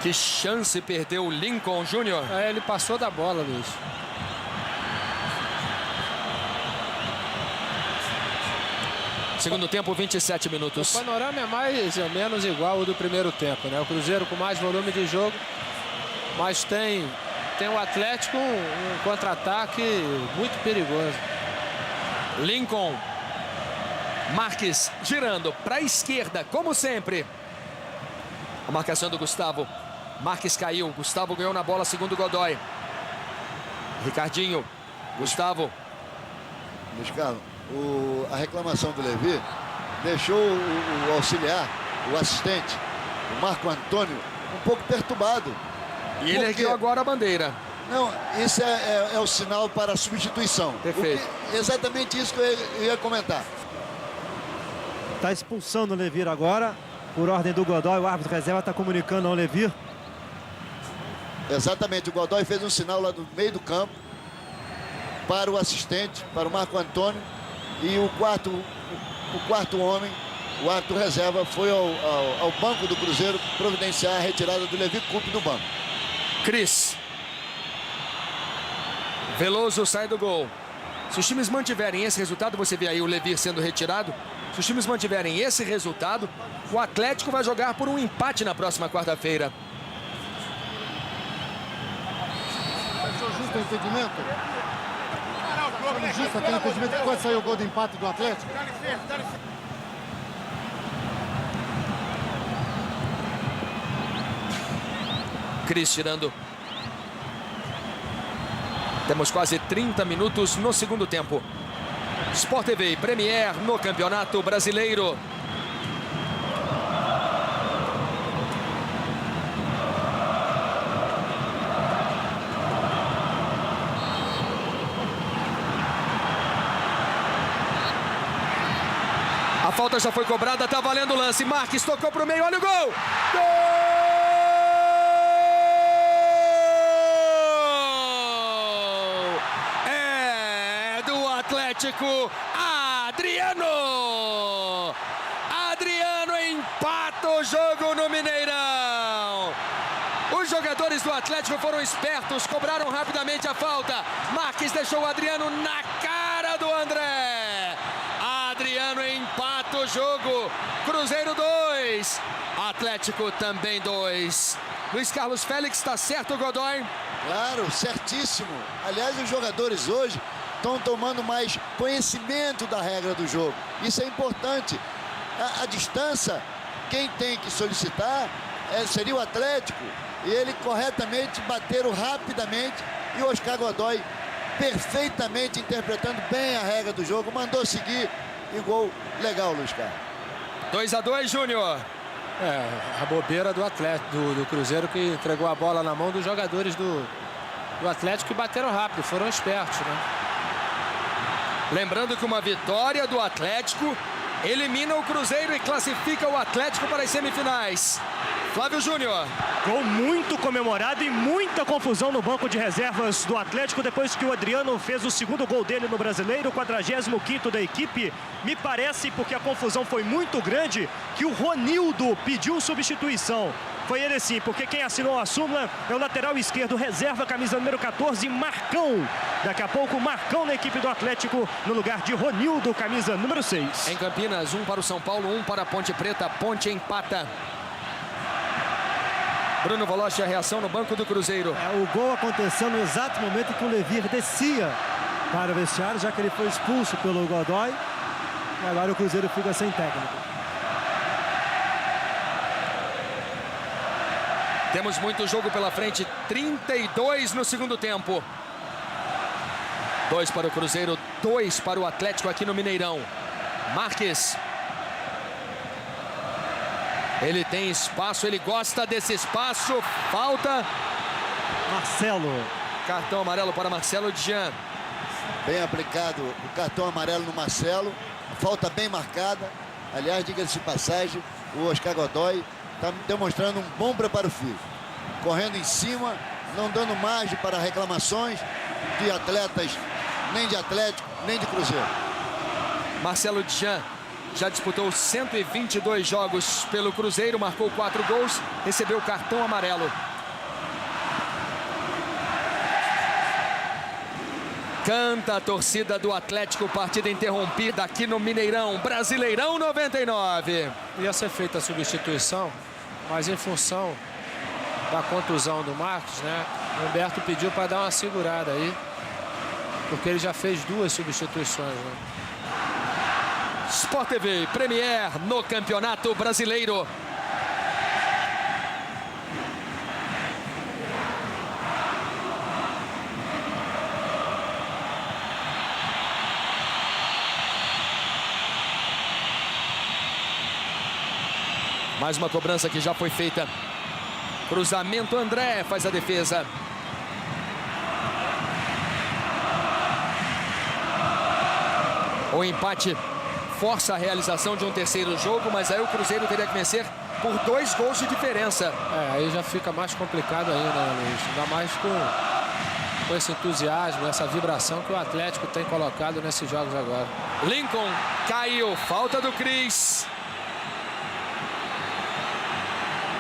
Que chance perdeu o Lincoln Júnior. Ele passou da bola, Luiz. Segundo tempo, 27 minutos. O panorama é mais ou menos igual ao do primeiro tempo, né? O Cruzeiro com mais volume de jogo, mas tem o Atlético um contra-ataque muito perigoso. Lincoln. Marques girando para a esquerda, como sempre. A marcação do Gustavo. Marques caiu, Gustavo ganhou na bola, segundo Godoy. Ricardinho, Gustavo. Luiz Carlos, a reclamação do Levir deixou o auxiliar, o assistente, o Marco Antônio, um pouco perturbado. E ele ergueu agora a bandeira. Não, isso é o sinal para a substituição. Perfeito. Exatamente isso que eu ia comentar. Está expulsando o Levir agora, por ordem do Godoy. O árbitro reserva está comunicando ao Levir. Exatamente, o Godoy fez um sinal lá do meio do campo para o assistente, para o Marco Antônio, e o quarto homem, o árbitro reserva, foi ao banco do Cruzeiro providenciar a retirada do Levir Coupe do banco. Cris. Veloso sai do gol. Se os times mantiverem esse resultado, você vê aí o Levir sendo retirado. Se os times mantiverem esse resultado, o Atlético vai jogar por um empate na próxima quarta-feira. Justo o impedimento? Justo aquele impedimento que pode sair o gol de empate do Atlético? Cris tirando. Temos quase 30 minutos no segundo tempo. Sport TV e Premier no Campeonato Brasileiro. A falta já foi cobrada, tá valendo o lance. Marques tocou pro meio, olha o gol! Gol! É do Atlético, Adriano! Adriano empata o jogo no Mineirão. Os jogadores do Atlético foram espertos, cobraram rapidamente a falta. Marques deixou o Adriano na cara do André. Adriano empata o jogo. Cruzeiro 2, Atlético também 2. Luiz Carlos Félix, está certo, Godoy? Claro, certíssimo. Aliás, os jogadores hoje estão tomando mais conhecimento da regra do jogo. Isso é importante. A distância, quem tem que solicitar seria o Atlético. E ele corretamente bateram rapidamente. E o Oscar Godoy perfeitamente interpretando bem a regra do jogo. Mandou seguir e gol legal, Luiz Carlos. 2-2, Júnior. A bobeira do Atlético, do Cruzeiro, que entregou a bola na mão dos jogadores do Atlético e bateram rápido, foram espertos, né? Lembrando que uma vitória do Atlético elimina o Cruzeiro e classifica o Atlético para as semifinais. Flávio Júnior. Gol muito comemorado e muita confusão no banco de reservas do Atlético depois que o Adriano fez o segundo gol dele no Brasileiro, 45º da equipe. Me parece, porque a confusão foi muito grande, que o Ronildo pediu substituição. Foi ele sim, porque quem assinou a súmula é o lateral esquerdo, reserva, camisa número 14, Marcão. Daqui a pouco, Marcão na equipe do Atlético, no lugar de Ronildo, camisa número 6. Em Campinas, 1 para o São Paulo, 1 para a Ponte Preta. Ponte empata. Bruno Voloche, a reação no banco do Cruzeiro. O gol aconteceu no exato momento em que o Levir descia para o vestiário, já que ele foi expulso pelo Godoy. E agora o Cruzeiro fica sem técnico. Temos muito jogo pela frente, 32 no segundo tempo. 2 para o Cruzeiro, 2 para o Atlético aqui no Mineirão. Marques. Ele tem espaço, ele gosta desse espaço. Falta. Marcelo. Cartão amarelo para Marcelo Djan. Bem aplicado o cartão amarelo no Marcelo. Falta bem marcada. Aliás, diga-se de passagem, o Oscar Godoy está demonstrando um bom preparo físico. Correndo em cima, não dando margem para reclamações de atletas, nem de Atlético, nem de Cruzeiro. Marcelo Djan já disputou 122 jogos pelo Cruzeiro, marcou 4 gols, recebeu cartão amarelo. Canta a torcida do Atlético, partida interrompida aqui no Mineirão, Brasileirão 99. Ia ser feita a substituição, mas em função da contusão do Marcos, né? O Humberto pediu para dar uma segurada aí, porque ele já fez 2 substituições, né? Sport TV Premier no Campeonato Brasileiro. Mais uma cobrança que já foi feita. Cruzamento, André faz a defesa. O empate força a realização de um terceiro jogo, mas aí o Cruzeiro teria que vencer por 2 gols de diferença. Aí já fica mais complicado ainda, né, Luiz? Ainda mais com esse entusiasmo, essa vibração que o Atlético tem colocado nesses jogos agora. Lincoln caiu, falta do Cris.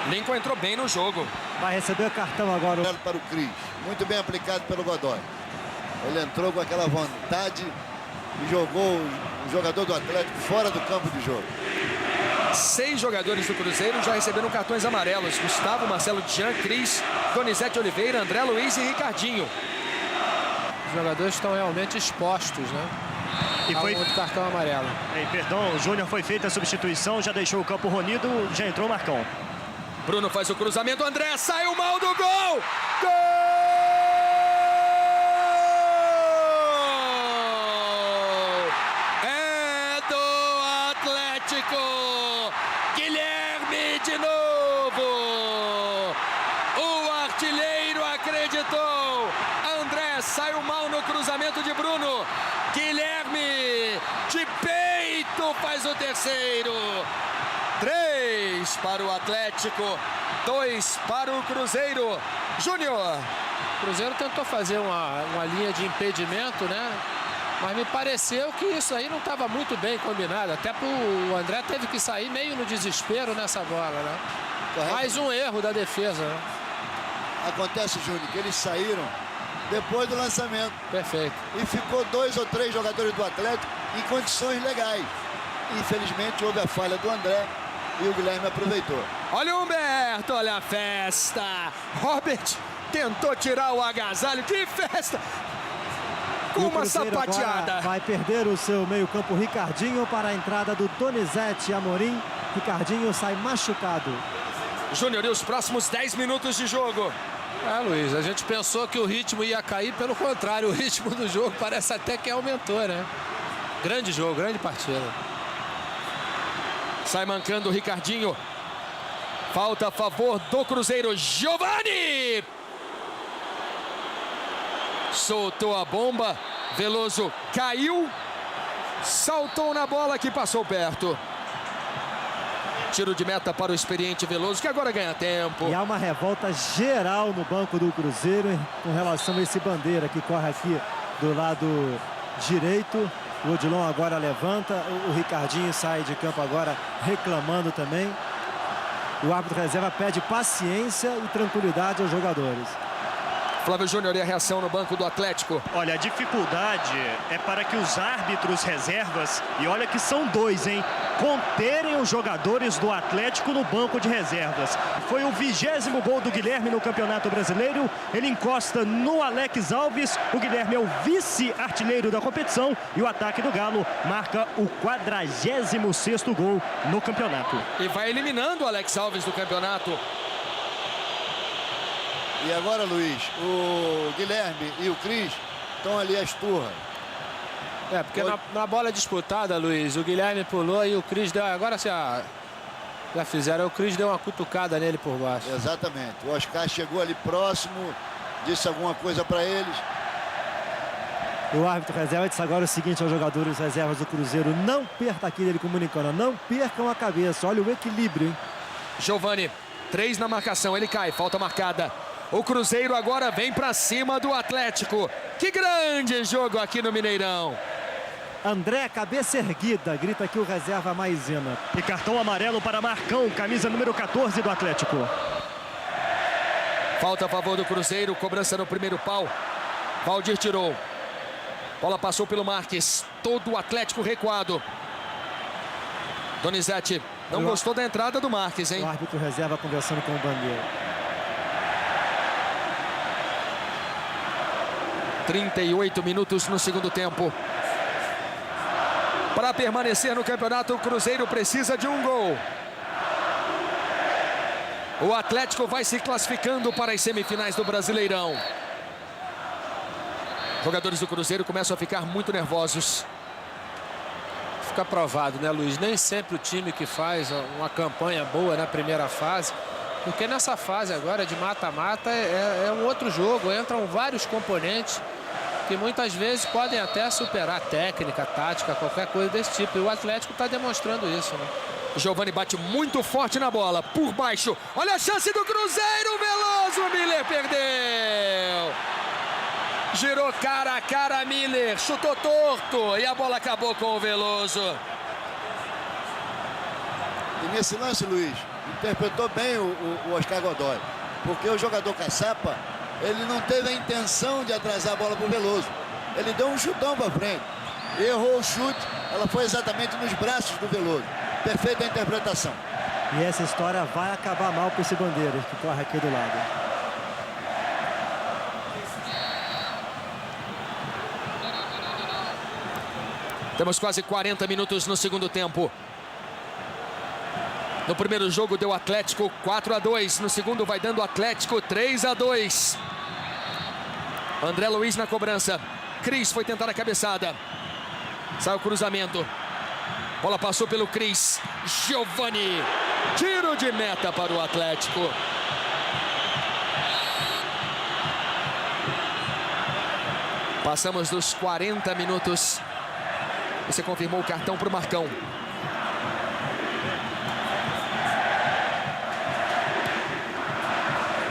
Lincoln entrou bem no jogo. Vai receber o cartão agora. Para o Cris. Muito bem aplicado pelo Godoy. Ele entrou com aquela vontade e jogou o jogador do Atlético fora do campo de jogo. 6 jogadores do Cruzeiro já receberam cartões amarelos. Gustavo, Marcelo Djan, Cris, Donizete Oliveira, André Luiz e Ricardinho. Os jogadores estão realmente expostos, né? E foi outro cartão amarelo. Perdão, o Júnior, foi feita a substituição, já deixou o campo Ronido, já entrou o Marcão. Bruno faz o cruzamento, André saiu mal do gol! Gol! É do Atlético! Guilherme de novo! O artilheiro acreditou! André saiu mal no cruzamento de Bruno. Guilherme de peito faz o terceiro. 3 para o Atlético, 2 para o Cruzeiro. Júnior. O Cruzeiro tentou fazer uma linha de impedimento, né? Mas me pareceu que isso aí não estava muito bem combinado. Até o André teve que sair meio no desespero nessa bola, né? Correto. Mais um erro da defesa, né? Acontece, Júnior, que eles saíram depois do lançamento. Perfeito. E ficou 2 ou 3 jogadores do Atlético em condições legais. Infelizmente houve a falha do André e o Guilherme aproveitou. Olha o Humberto, olha a festa. Robert tentou tirar o agasalho. Que festa! Com uma sapateada. Vai perder o seu meio-campo Ricardinho para a entrada do Donizete Amorim. Ricardinho sai machucado. Júnior, e os próximos 10 minutos de jogo? Luiz, a gente pensou que o ritmo ia cair, pelo contrário, o ritmo do jogo parece até que aumentou, né? Grande jogo, grande partida. Sai mancando o Ricardinho. Falta a favor do Cruzeiro. Giovani! Soltou a bomba. Veloso caiu. Saltou na bola que passou perto. Tiro de meta para o experiente Veloso, que agora ganha tempo. E há uma revolta geral no banco do Cruzeiro com relação a esse Bandeira que corre aqui do lado direito. O Odilon agora levanta, o Ricardinho sai de campo agora reclamando também. O árbitro reserva pede paciência e tranquilidade aos jogadores. Flávio Júnior, e a reação no banco do Atlético? Olha, a dificuldade é para que os árbitros reservas, e olha que são 2, hein, conterem os jogadores do Atlético no banco de reservas. Foi o 20º gol do Guilherme no Campeonato Brasileiro. Ele encosta no Alex Alves. O Guilherme é o vice-artilheiro da competição e o ataque do Galo marca o 46º gol no campeonato. E vai eliminando o Alex Alves do campeonato. E agora, Luiz, o Guilherme e o Cris cartão ali, a esturra. É, porque na bola disputada, Luiz, o Guilherme pulou e o Cris deu... Agora já fizeram, o Cris deu uma cutucada nele por baixo. Exatamente. O Oscar chegou ali próximo, disse alguma coisa para eles. O árbitro reserva disse agora o seguinte aos jogadores reservas do Cruzeiro: não perca aqui, ele comunicando, não percam a cabeça, olha o equilíbrio, hein? Giovani, 3 na marcação, ele cai, falta marcada. O Cruzeiro agora vem para cima do Atlético. Que grande jogo aqui no Mineirão. André, cabeça erguida, grita aqui o reserva Maisena. E cartão amarelo para Marcão, camisa número 14 do Atlético. Falta a favor do Cruzeiro, cobrança no primeiro pau. Valdir tirou. Bola passou pelo Marques. Todo o Atlético recuado. Donizete não gostou da entrada do Marques, hein? O árbitro reserva conversando com o Bandeira. 38 minutos no segundo tempo. Para permanecer no campeonato, o Cruzeiro precisa de um gol. O Atlético vai se classificando para as semifinais do Brasileirão. Jogadores do Cruzeiro começam a ficar muito nervosos. Fica provado, né, Luiz? Nem sempre o time que faz uma campanha boa na primeira fase, porque nessa fase agora de mata-mata é um outro jogo, entram vários componentes que muitas vezes podem até superar técnica, tática, qualquer coisa desse tipo. E o Atlético está demonstrando isso, né? O Giovani bate muito forte na bola, por baixo. Olha a chance do Cruzeiro, Veloso, o Miller perdeu. Girou cara a cara, Miller, chutou torto e a bola acabou com o Veloso. E nesse lance, Luiz, interpretou bem o Oscar Godoy, porque o jogador caçapa, ele não teve a intenção de atrasar a bola para o Veloso. Ele deu um chutão para frente, errou o chute, ela foi exatamente nos braços do Veloso. Perfeita a interpretação. E essa história vai acabar mal para esse Bandeira, que corre aqui do lado. Temos quase 40 minutos no segundo tempo. No primeiro jogo deu Atlético 4-2. No segundo vai dando Atlético 3-2. André Luiz na cobrança. Cris foi tentar a cabeçada. Sai o cruzamento. Bola passou pelo Cris. Giovani. Tiro de meta para o Atlético. Passamos dos 40 minutos. Você confirmou o cartão para o Marcão.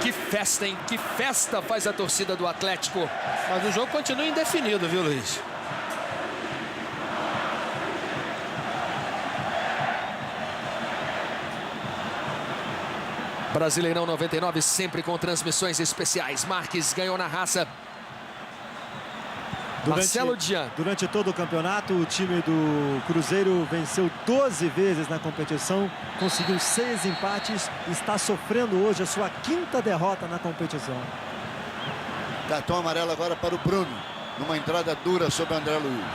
Que festa, hein? Que festa faz a torcida do Atlético. Mas o jogo continua indefinido, viu, Luiz? Brasileirão 99, sempre com transmissões especiais. Marques ganhou na raça. Marcelo Dian. Durante todo o campeonato, o time do Cruzeiro venceu 12 vezes na competição, conseguiu 6 empates e está sofrendo hoje a sua 5ª derrota na competição. Cartão amarelo agora para o Bruno, numa entrada dura sobre o André Luiz.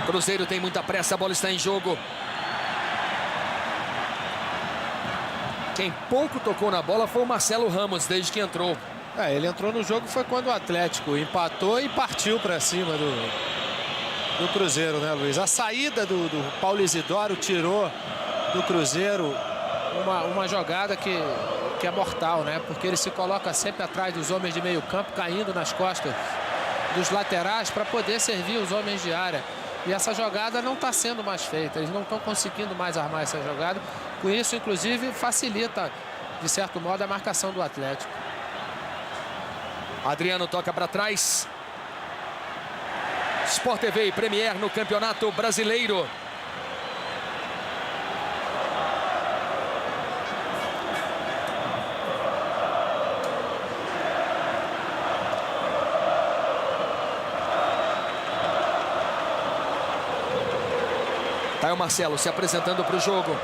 Cruzeiro tem muita pressa, a bola está em jogo. Quem pouco tocou na bola foi o Marcelo Ramos, desde que entrou. Ele entrou no jogo, foi quando o Atlético empatou e partiu para cima do Cruzeiro, né, Luiz? A saída do Paulo Isidoro tirou do Cruzeiro uma jogada que é mortal, né? Porque ele se coloca sempre atrás dos homens de meio campo, caindo nas costas dos laterais para poder servir os homens de área. E essa jogada não está sendo mais feita, eles não estão conseguindo mais armar essa jogada. Com isso, inclusive, facilita, de certo modo, a marcação do Atlético. Adriano toca para trás. Sport TV e Premier no Campeonato Brasileiro. Tá aí o Marcelo se apresentando para o jogo.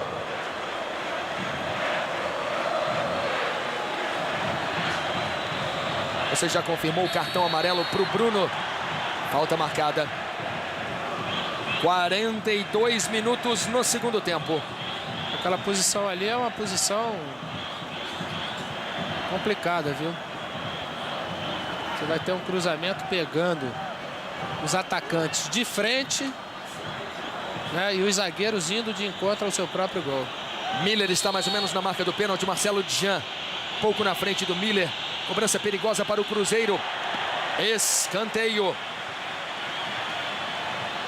Você já confirmou o cartão amarelo para o Bruno. Falta marcada. 42 minutos no segundo tempo. Aquela posição ali é uma posição complicada, viu? Você vai ter um cruzamento pegando os atacantes de frente, né, e os zagueiros indo de encontro ao seu próprio gol. Miller está mais ou menos na marca do pênalti. Marcelo Djan, pouco na frente do Miller. Cobrança perigosa para o Cruzeiro. Escanteio.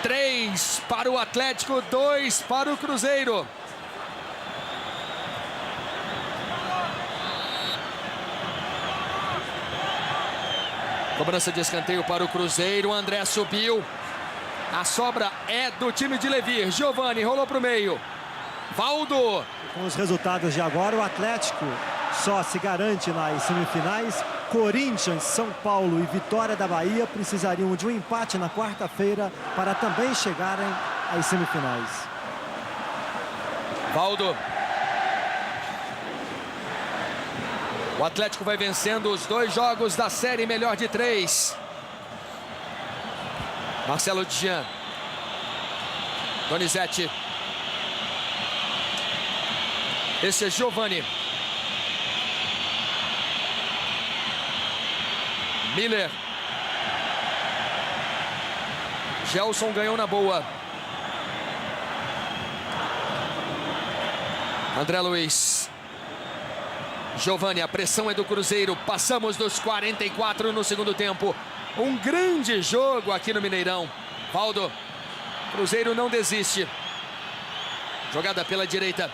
3 para o Atlético, 2 para o Cruzeiro. Cobrança de escanteio para o Cruzeiro. André subiu. A sobra é do time de Levir. Giovani rolou para o meio. Valdo. Com os resultados de agora, o Atlético só se garante nas semifinais. Corinthians, São Paulo e Vitória da Bahia precisariam de um empate na quarta-feira para também chegarem às semifinais. Valdo. O Atlético vai vencendo os 2 jogos da série melhor de 3. Marcelo Djan. Donizete. Esse é Giovani. Miller. Gelson ganhou na boa. André Luiz. Giovani, a pressão é do Cruzeiro. Passamos dos 44 no segundo tempo. Um grande jogo aqui no Mineirão. Valdo. Cruzeiro não desiste. Jogada pela direita.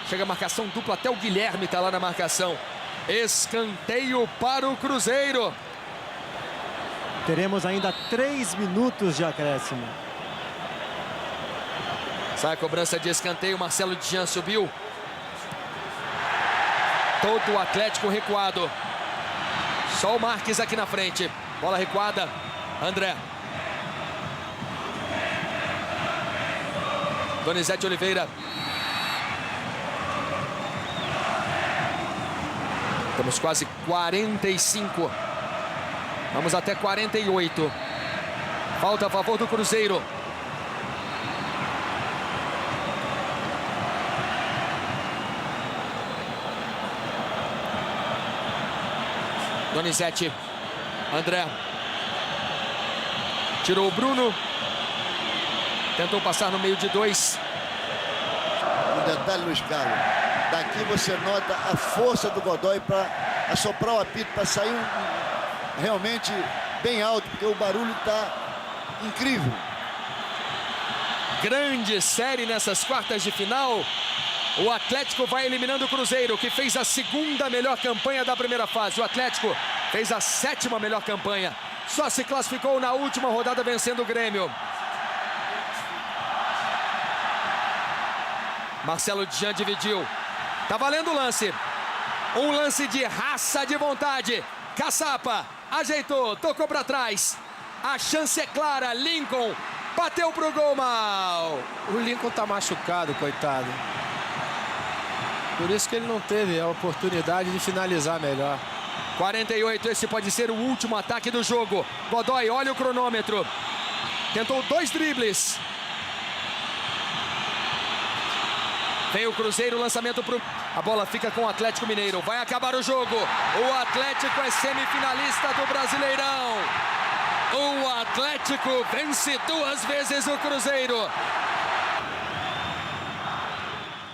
Chega a marcação dupla, até o Guilherme está lá na marcação. Escanteio para o Cruzeiro. Teremos ainda 3 minutos de acréscimo. Sai a cobrança de escanteio. Marcelo Djan subiu. Todo o Atlético recuado. Só o Marques aqui na frente. Bola recuada. André. Donizete Oliveira. Temos quase 45. Vamos até 48. Falta a favor do Cruzeiro. Donizete. André. Tirou o Bruno. Tentou passar no meio de 2. Um detalhe, Luiz Carlos. Daqui você nota a força do Godoy para assoprar o apito, para sair realmente bem alto, porque o barulho está incrível. Grande série nessas quartas de final. O Atlético vai eliminando o Cruzeiro, que fez a 2ª melhor campanha da primeira fase. O Atlético fez a 7ª melhor campanha. Só se classificou na última rodada vencendo o Grêmio. Marcelo Djan dividiu. Tá valendo o lance. Um lance de raça, de vontade. Caçapa ajeitou, tocou para trás. A chance é clara. Lincoln bateu pro gol mal. O Lincoln tá machucado, coitado. Por isso que ele não teve a oportunidade de finalizar melhor. 48, esse pode ser o último ataque do jogo. Godoy, olha o cronômetro. Tentou 2 dribles. Vem o Cruzeiro, lançamento pro... A bola fica com o Atlético Mineiro. Vai acabar o jogo. O Atlético é semifinalista do Brasileirão. O Atlético vence 2 vezes o Cruzeiro.